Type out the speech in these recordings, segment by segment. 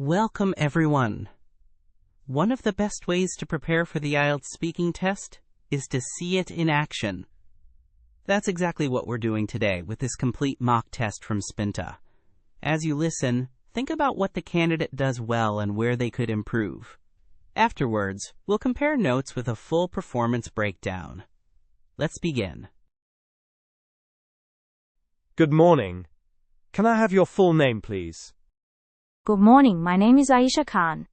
Welcome, everyone. One of the best ways to prepare for the IELTS speaking test is to see it in action. That's exactly what we're doing today with this complete mock test from Spinta. As you listen, think about what the candidate does well and where they could improve. Afterwards, we'll compare notes with a full performance breakdown. Let's begin. Good morning. Can I have your full name, please? Good morning, my name is AishaKhan.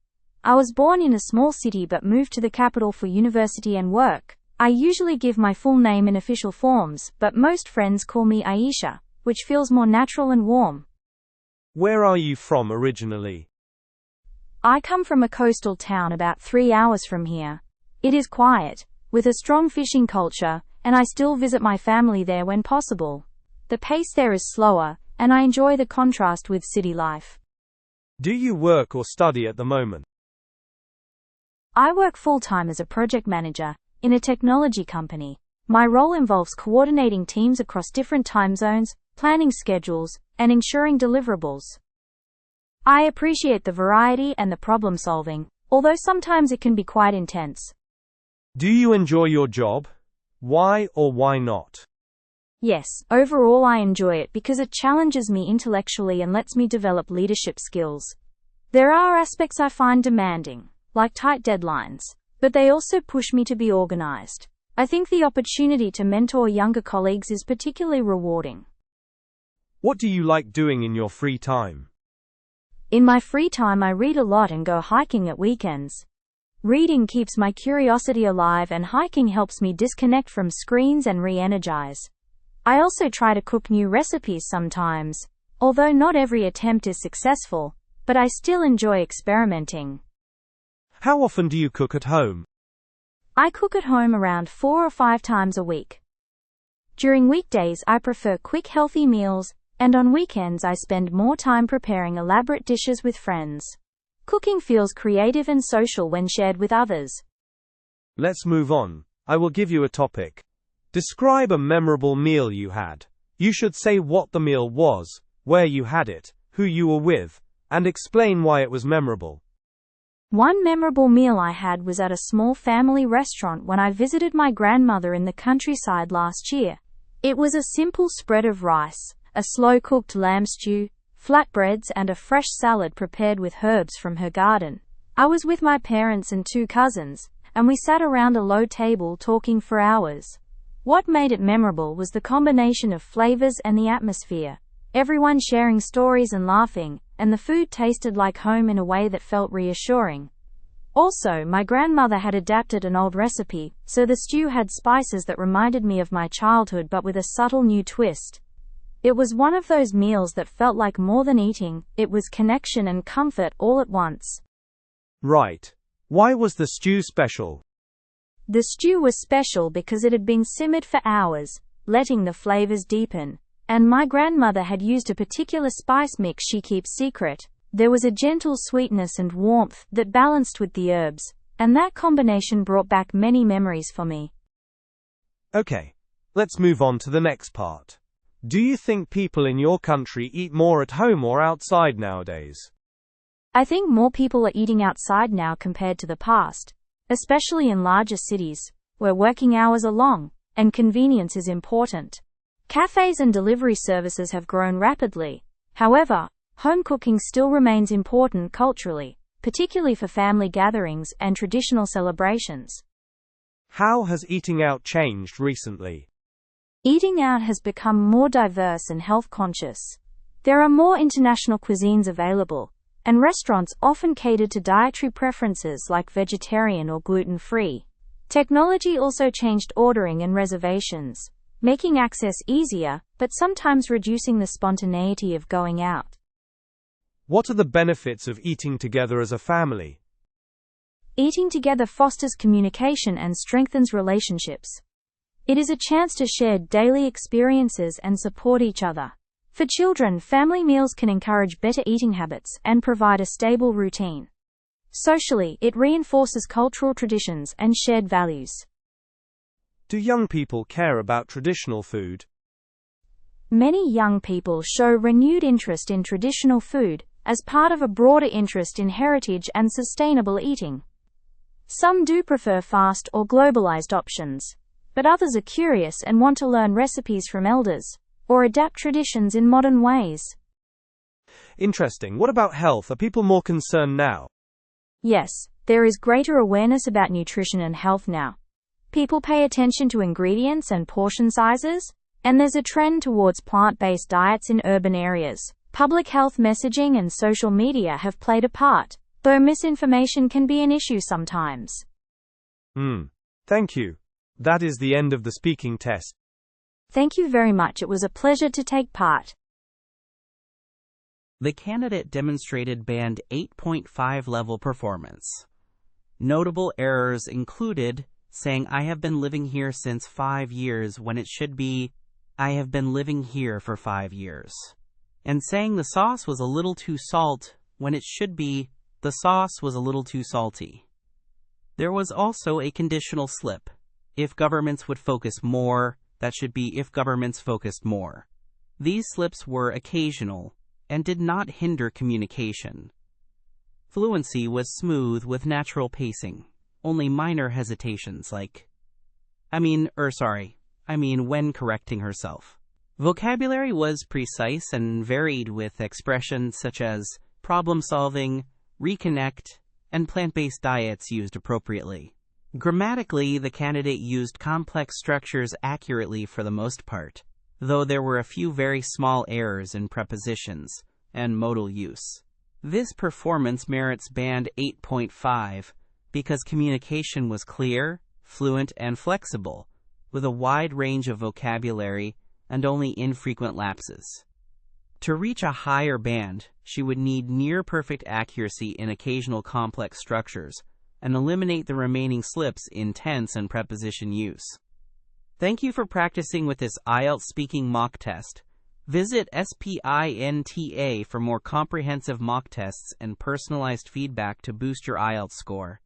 I was born in a small city but moved to the capital for university and work. I usually give my full name in official forms, but most friends call me Aisha, which feels more natural and warm. Where are you from originally? I come from a coastal town about 3 hours from here. It is quiet, with a strong fishing culture, and I still visit my family there when possible. The pace there is slower, and I enjoy the contrast with city life. Do you work or study at the moment? I work full-time as a project manager in a technology company. My role involves coordinating teams across different time zones, planning schedules, and ensuring deliverables. I appreciate the variety and the problem-solving, although sometimes it can be quite intense. Do you enjoy your job? Why or why not? Yes, overall I enjoy it because it challenges me intellectually and lets me develop leadership skills. There are aspects I find demanding, like tight deadlines, but they also push me to be organized. I think the opportunity to mentor younger colleagues is particularly rewarding. What do you like doing in your free time? In my free time I read a lot and go hiking at weekends. Reading keeps my curiosity alive and hiking helps me disconnect from screens and re-energize. I also try to cook new recipes sometimes, although not every attempt is successful, but I still enjoy experimenting. How often do you cook at home? I cook at home around 4 or 5 times a week. During weekdays I prefer quick healthy meals, and on weekends I spend more time preparing elaborate dishes with friends. Cooking feels creative and social when shared with others. Let's move on. I will give you a topic. Describe a memorable meal you had. You should say what the meal was, where you had it, who you were with, and explain why it was memorable. One memorable meal I had was at a small family restaurant when I visited my grandmother in the countryside last year. It was a simple spread of rice, a slow-cooked lamb stew, flatbreads and a fresh salad prepared with herbs from her garden. I was with my parents and 2 cousins, and we sat around a low table talking for hours. What made it memorable was the combination of flavors and the atmosphere. Everyone sharing stories and laughing, and the food tasted like home in a way that felt reassuring. Also, my grandmother had adapted an old recipe, so the stew had spices that reminded me of my childhood but with a subtle new twist. It was one of those meals that felt like more than eating, it was connection and comfort all at once. Right. Why was the stew special? The stew was special because it had been simmered for hours, letting the flavors deepen, and my grandmother had used a particular spice mix she keeps secret. There was a gentle sweetness and warmth that balanced with the herbs, and that combination brought back many memories for me. Okay, let's move on to the next part. Do you think people in your country eat more at home or outside nowadays? I think more people are eating outside now compared to the past, especially in larger cities, where working hours are long, and convenience is important. Cafes and delivery services have grown rapidly. However, home cooking still remains important culturally, particularly for family gatherings and traditional celebrations. How has eating out changed recently? Eating out has become more diverse and health-conscious. There are more international cuisines available, and restaurants often cater to dietary preferences like vegetarian or gluten-free. Technology also changed ordering and reservations, making access easier, but sometimes reducing the spontaneity of going out. What are the benefits of eating together as a family? Eating together fosters communication and strengthens relationships. It is a chance to share daily experiences and support each other. For children, family meals can encourage better eating habits and provide a stable routine. Socially, it reinforces cultural traditions and shared values. Do young people care about traditional food? Many young people show renewed interest in traditional food, as part of a broader interest in heritage and sustainable eating. Some do prefer fast or globalized options, but others are curious and want to learn recipes from elders, or adapt traditions in modern ways. Interesting. What about health? Are people more concerned now? Yes, there is greater awareness about nutrition and health now. People pay attention to ingredients and portion sizes, and there's a trend towards plant-based diets in urban areas. Public health messaging and social media have played a part, though misinformation can be an issue sometimes. Thank you. That is the end of the speaking test. Thank you very much. It was a pleasure to take part. The candidate demonstrated Band 8.5 level performance. Notable errors included saying I have been living here since 5 years when it should be I have been living here for 5 years, and saying the sauce was a little too salt when it should be the sauce was a little too salty. There was also a conditional slip. If governments would focus more, that should be if governments focused more. These slips were occasional and did not hinder communication. Fluency was smooth with natural pacing, only minor hesitations like, when correcting herself. Vocabulary was precise and varied with expressions such as problem-solving, reconnect, and plant-based diets used appropriately. Grammatically, the candidate used complex structures accurately for the most part, though there were a few very small errors in prepositions and modal use. This performance merits Band 8.5 because communication was clear, fluent, and flexible, with a wide range of vocabulary and only infrequent lapses. To reach a higher band, she would need near-perfect accuracy in occasional complex structures and eliminate the remaining slips in tense and preposition use. Thank you for practicing with this IELTS speaking mock test. Visit Spinta for more comprehensive mock tests and personalized feedback to boost your IELTS score.